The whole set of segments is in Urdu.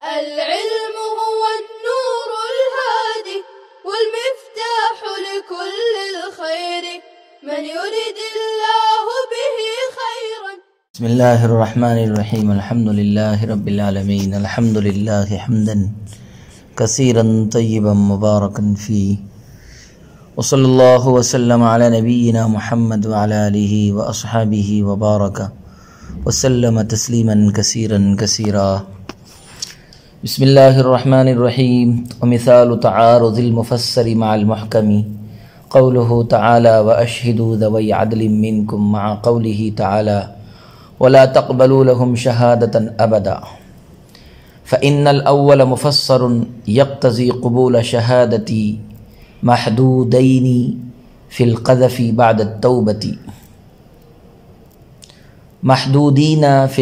العلم هو النور الهادي والمفتاح لكل الخير من يريد الله به خيرا. بسم الله الرحمن الرحيم. الحمد لله رب العالمين. الحمد لله حمدا كثيرا طيبا مباركا فيه، وصلى الله وسلم على نبينا محمد وعلى آله وأصحابه وبارك وسلم تسليما كثيرا كثيرا. بسم الله الرحمن الرحيم. ومثال تعارض المفسر مع المحكم قوله تعالى وأشهدوا ذوي عدل منكم، مع قوله تعالى ولا تقبلوا لهم شهادة أبدا، فإن الأول مفسر يقتضي قبول شهادة محدودين في القذف بعد التوبة، محدودين في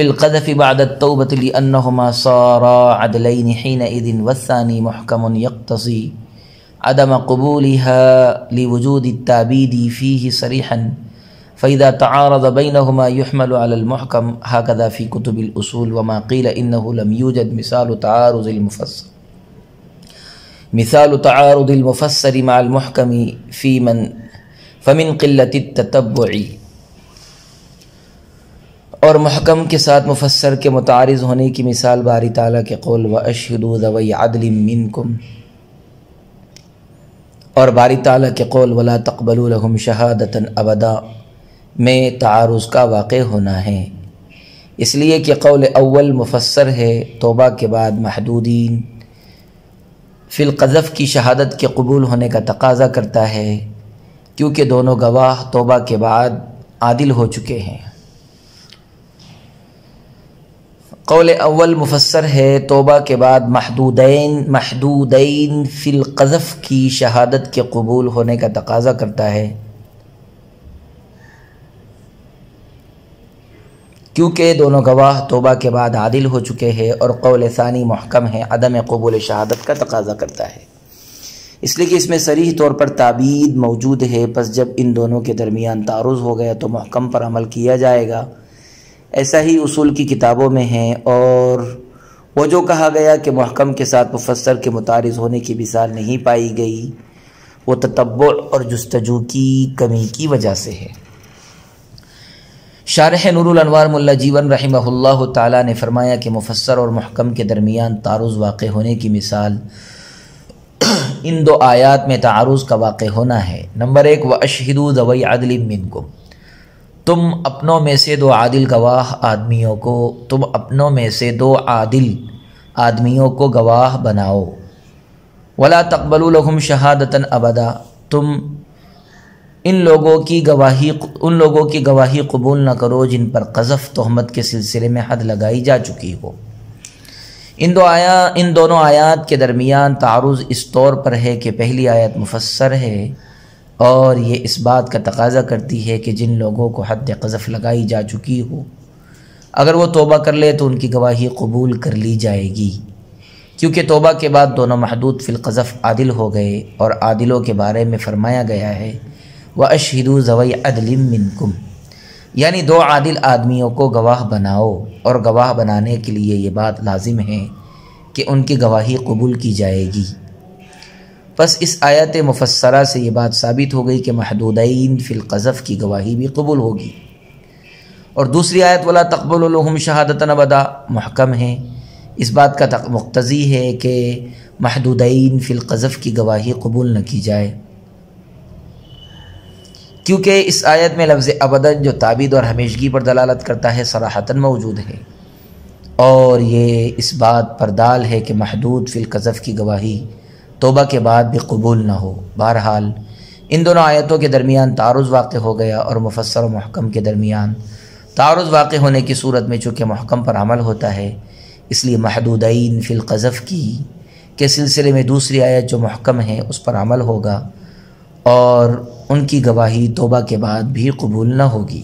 القذف بعد التوبة لأنهما صارا عدلين حينئذ، والثاني محكم يقتضي عدم قبولها لوجود التعبيد فيه صريحا، فإذا تعارض بينهما يحمل على المحكم، هكذا في كتب الأصول. وما قيل إنه لم يوجد مثال تعارض المفسر مع المحكم فمن قلة التتبع. اور محکم کے ساتھ مفسر کے متعارض ہونے کی مثال باری تعالیٰ کے قول وَأَشْهِدُوا ذَوَيْ عَدْلٍ مِّنْكُمْ، اور باری تعالیٰ کے قول وَلَا تَقْبَلُوا لَهُمْ شَهَادَةً أَبَدًا میں تعارض کا واقع ہونا ہے، اس لیے کہ قول اول مفسر ہے توبہ کے بعد محدودین فی القذف کی شہادت کے قبول ہونے کا تقاضا کرتا ہے، کیونکہ دونوں گواہ توبہ کے بعد عادل ہو چکے ہیں۔ قول اول مفسر ہے توبہ کے بعد محدودین فی القذف کی شہادت کے قبول ہونے کا تقاضا کرتا ہے، کیونکہ دونوں گواہ توبہ کے بعد عادل ہو چکے ہیں، اور قول ثانی محکم ہے عدم قبول شہادت کا تقاضا کرتا ہے، اس لیے کہ اس میں صریح طور پر تعبید موجود ہے، پس جب ان دونوں کے درمیان تعارض ہو گیا تو محکم پر عمل کیا جائے گا۔ ایسا ہی اصول کی کتابوں میں ہیں، اور وہ جو کہا گیا کہ محکم کے ساتھ مفسر کے متعارض ہونے کی مثال نہیں پائی گئی، وہ تتبع اور جستجو کی کمی کی وجہ سے ہے۔ شارح نور الانوار ملا جیون رحمہ اللہ تعالیٰ نے فرمایا کہ مفسر اور محکم کے درمیان تعارض واقع ہونے کی مثال ان دو آیات میں تعارض کا واقع ہونا ہے۔ نمبر 1 وَأَشْهِدُوا ذَوَيْ عَدْلٍ مِّنْكُمْ، تم اپنوں میں سے دو عادل آدمیوں کو گواہ بناؤ۔ وَلَا تَقْبَلُوا لَهُمْ شَهَادَةً أَبَدًا، تم ان لوگوں کی گواہی قبول نہ کرو جن پر قذف تہمت کے سلسلے میں حد لگائی جا چکی ہو۔ ان دونوں آیات کے درمیان تعارض اس طور پر ہے کہ پہلی آیت مفسر ہے اور یہ اس بات کا تقاضا کرتی ہے کہ جن لوگوں کو حد قذف لگائی جا چکی ہو اگر وہ توبہ کر لے تو ان کی گواہی قبول کر لی جائے گی، کیونکہ توبہ کے بعد دونوں محدود فی القذف عادل ہو گئے، اور عادلوں کے بارے میں فرمایا گیا ہے وَأَشْهِدُوا ذَوَيْ عَدْلٍ مِّنْكُمْ، یعنی دو عادل آدمیوں کو گواہ بناؤ، اور گواہ بنانے کے لیے یہ بات لازم ہے کہ ان کی گواہی قبول کی جائے گی۔ پس اس آیت مفسرہ سے یہ بات ثابت ہو گئی کہ محدودین فی القذف کی گواہی بھی قبول ہوگی، اور دوسری آیت وَلَا تَقْبَلُوا لَهُمْ شَهَادَةً أَبَدًا محکم ہے، اس بات کا مقتضی ہے کہ محدودین فی القذف کی گواہی قبول نہ کی جائے، کیونکہ اس آیت میں لفظ ابداً جو تعبید اور ہمیشگی پر دلالت کرتا ہے صراحتاً موجود ہے، اور یہ اس بات پر دال ہے کہ محدود فی القذف کی گواہی توبہ کے بعد بھی قبول نہ ہو۔ بہرحال ان دونوں آیتوں کے درمیان تعارض واقع ہو گیا، اور مفسر و محکم کے درمیان تعارض واقع ہونے کی صورت میں چونکہ محکم پر عمل ہوتا ہے، اس لیے محدودین فی القذف کے سلسلے میں دوسری آیت جو محکم ہے اس پر عمل ہوگا، اور ان کی گواہی توبہ کے بعد بھی قبول نہ ہوگی۔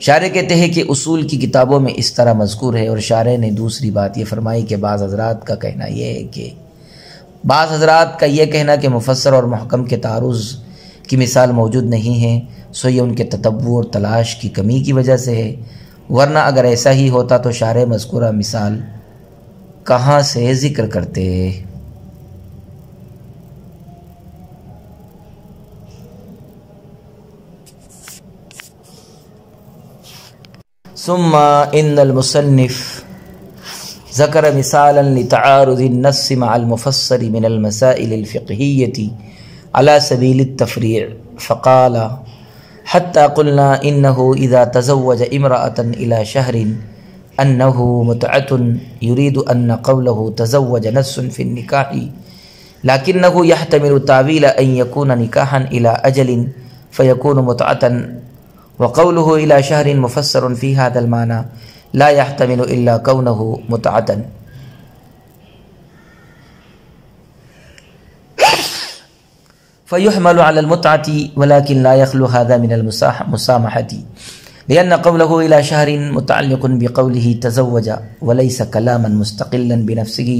شارح کہتے ہیں کہ اصول کی کتابوں میں اس طرح مذکور ہے، اور شارح نے دوسری بات یہ فرمائی کہ بعض حضرات کا کہنا کہ مفسر اور محکم کے تعارض کی مثال موجود نہیں ہے، سو یہ ان کے تتبع اور تلاش کی کمی کی وجہ سے ہے، ورنہ اگر ایسا ہی ہوتا تو شارح مذکورہ مثال کہاں سے ذکر کرتے؟ ثم ان المصنف ذکر مثالا لتعارض النص مع المفسر من المسائل الفقهية على سبيل التفريع فقال حتى قلنا إنه إذا تزوج امرأة إلى شهر أنه متعة يريد أن قوله تزوج نص في النكاح لكنه يحتمل تعويل أن يكون نكاحا إلى أجل فيكون متعة وقوله إلى شهر مفسر في هذا المعنى لا يحتمل إلا كونه متعة. فيحمل على المتعة ولكن لا يخلو هذا من المسامحة لأن قوله إلى شهر متعلق بقوله تزوج وليس كلاما مستقلا بنفسه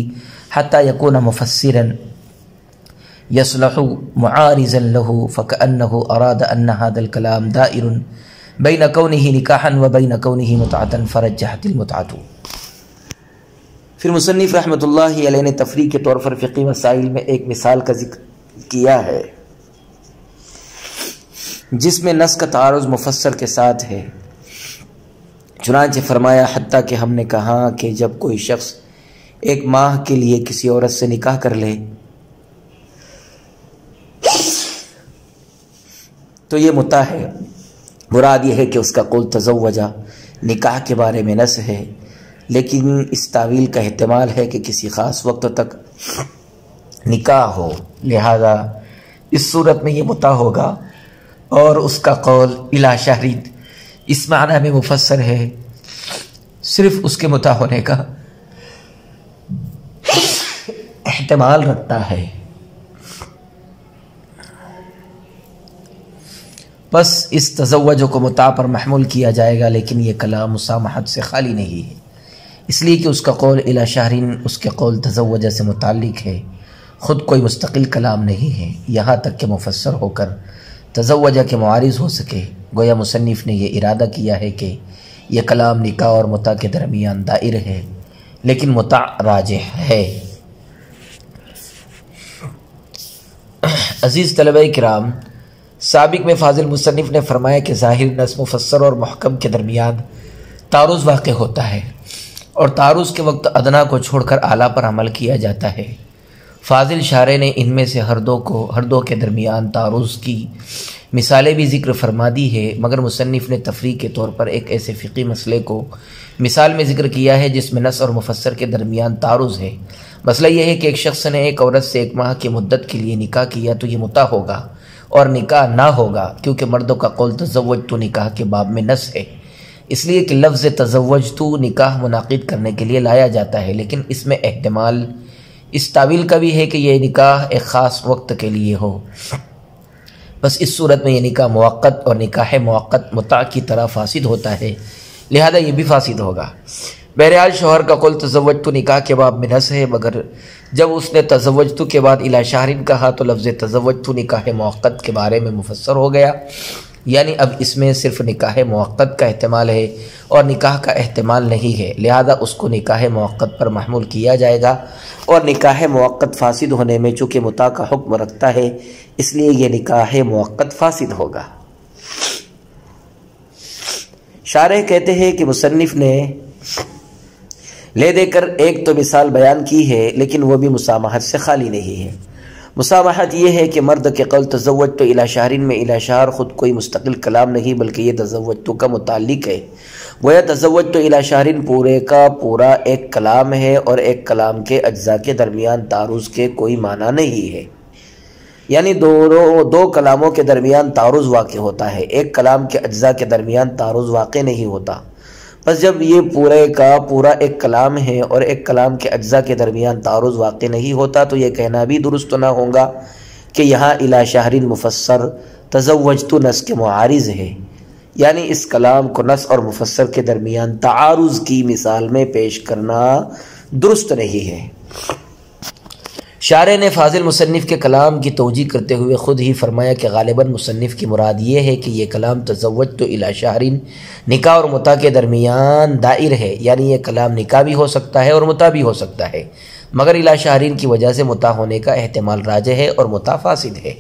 حتى يكون مفسرا يصلح معارضا له فكأنه أراد أن هذا الكلام دائر بين كونه نکاحا وبين كونه متعة فرجحت المتعة. پھر مصنف رحمۃ اللہ علیہ نے تفریح کے طور پر فقہی مسائل میں ایک مثال کا ذکر کیا ہے جس میں نص کا تعارض مفسر کے ساتھ ہے. چنانچہ فرمایا حتیٰ کہ ہم نے کہا کہ جب کوئی شخص ایک ماہ کے لیے کسی عورت سے نکاح کر لے تو یہ متع ہے. مراد یہ ہے کہ اس کا قول تزوجہ نکاح کے بارے میں نص ہے، لیکن اس تعویل کا احتمال ہے کہ کسی خاص وقت تک نکاح ہو، لہذا اس صورت میں یہ متع ہوگا، اور اس کا قول الی شہر اس معنی میں مفسر ہے، صرف اس کے متع ہونے کا احتمال رکھتا ہے. بس اس تزوج کو متع پر محمول کیا جائے گا، لیکن یہ کلام مسامحت سے خالی نہیں ہے، اس لیے کہ اس کا قول الی شہر اس کے قول تزوجہ سے متعلق ہے، خود کوئی مستقل کلام نہیں ہے، یہاں تک کہ مفسر ہو کر تزوجہ کے معارض ہو سکے. گویا مصنف نے یہ ارادہ کیا ہے کہ یہ کلام نکاح اور متع کے درمیان دائر ہے، لیکن متع راجح ہے. عزیز طلبہ کرام، سابق میں فاضل مصنف نے فرمایا کہ ظاہر نص مفسر اور محکم کے درمیان تعارض واقع ہوتا ہے، اور تعارض کے وقت ادنا کو چھوڑ کر اعلیٰ پر عمل کیا جاتا ہے. فاضل شارح نے ان میں سے ہر دو کے درمیان تعارض کی مثالیں بھی ذکر فرما دی ہے، مگر مصنف نے تفریح کے طور پر ایک ایسے فقہی مسئلے کو مثال میں ذکر کیا ہے جس میں نص اور مفسر کے درمیان تعارض ہے. مسئلہ یہ ہے کہ ایک شخص نے ایک عورت سے 1 ماہ کی مدت کے لیے نکاح کیا تو یہ متع ہوگا اور نکاح نہ ہوگا، کیونکہ مردوں کا قول تزوجت نکاح کے باب میں نص ہے، اس لیے کہ لفظ تزوجت نکاح منعقد کرنے کے لیے لایا جاتا ہے، لیکن اس میں احتمال اس تعویل کا بھی ہے کہ یہ نکاح ایک خاص وقت کے لیے ہو. بس اس صورت میں یہ نکاح موقت اور نکاح موقت متع کی طرح فاسد ہوتا ہے، لہذا یہ بھی فاسد ہوگا. بہرحال شوہر کا قول تزوجت نکاح کے باب میں نص ہے، مگر جب اس نے تزوجت کے بعد الی شہر کہا تو لفظ تزوجت نکاح موقت کے بارے میں مفسر ہو گیا، یعنی اب اس میں صرف نکاح موقت کا احتمال ہے اور نکاح کا احتمال نہیں ہے، لہذا اس کو نکاح موقت پر محمول کیا جائے گا، اور نکاح موقت فاسد ہونے میں چونکہ متع کا حکم رکھتا ہے اس لیے یہ نکاح موقت فاسد ہوگا. شارح کہتے ہیں کہ مصنف نے لے دے کر ایک تو مثال بیان کی ہے، لیکن وہ بھی مسامحت سے خالی نہیں ہے. مسامحت یہ ہے کہ مرد کے قول تزوجت الی شہر میں الی شہر خود کوئی مستقل کلام نہیں بلکہ یہ تزوجت کا متعلق ہے. گویا تزوجت الی شہر پورے کا پورا ایک کلام ہے، اور ایک کلام کے اجزاء کے درمیان تعارض کے کوئی معنی نہیں ہے، یعنی دو کلاموں کے درمیان تعارض واقع ہوتا ہے، ایک کلام کے اجزاء کے درمیان تعارض واقع نہیں ہوتا. بس جب یہ پورے کا پورا ایک کلام ہے اور ایک کلام کے اجزاء کے درمیان تعارض واقع نہیں ہوتا تو یہ کہنا بھی درست نہ ہوگا کہ یہاں الی شہر مفسر تزوجت نص کے معارض ہے، یعنی اس کلام کو نص اور مفسر کے درمیان تعارض کی مثال میں پیش کرنا درست نہیں ہے. شارح نے فاضل مصنف کے کلام کی توجیہ کرتے ہوئے خود ہی فرمایا کہ غالباً مصنف کی مراد یہ ہے کہ یہ کلام تزوجت الی شہرین نکاح اور متع کے درمیان دائر ہے، یعنی یہ کلام نکاح بھی ہو سکتا ہے اور متع بھی ہو سکتا ہے، مگر الی شہرین کی وجہ سے متع ہونے کا احتمال راجح ہے اور متع فاسد ہے۔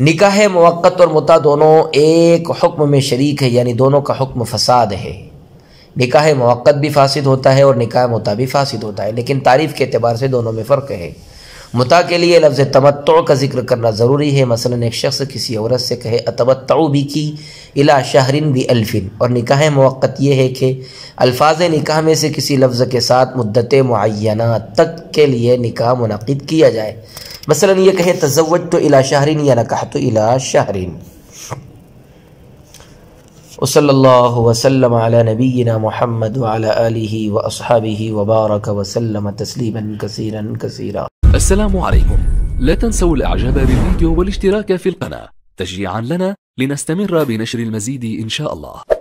نکاح موقت اور متع دونوں ایک حکم میں شریک ہے، یعنی دونوں کا حکم فساد ہے۔ نکاح موقت بھی فاسد ہوتا ہے اور نکاح متع بھی فاسد ہوتا ہے، لیکن تعریف کے اعتبار سے دونوں میں فرق ہے۔ متع کے لیے لفظ تمتع کا ذکر کرنا ضروری ہے، مثلا ایک شخص کسی عورت سے کہے اتمتع بکی الی شہر بألف، اور نکاح موقت یہ ہے کہ الفاظ نکاح میں سے کسی لفظ کے ساتھ مدت معینہ تک کے لیے نکاح منعقد کیا جائے، مثلا یہ کہے تزوجت الی شہر یا نکحت الی شہر۔ وصلی اللہ وسلم علی نبینا محمد وعلی آلہ واصحابہ وبارک وسلم تسلیما کثیرا کثیرا۔ السلام عليكم، لا تنسوا الاعجاب بالفيديو والاشتراك في القناة تشجيعا لنا لنستمر بنشر المزيد إن شاء الله.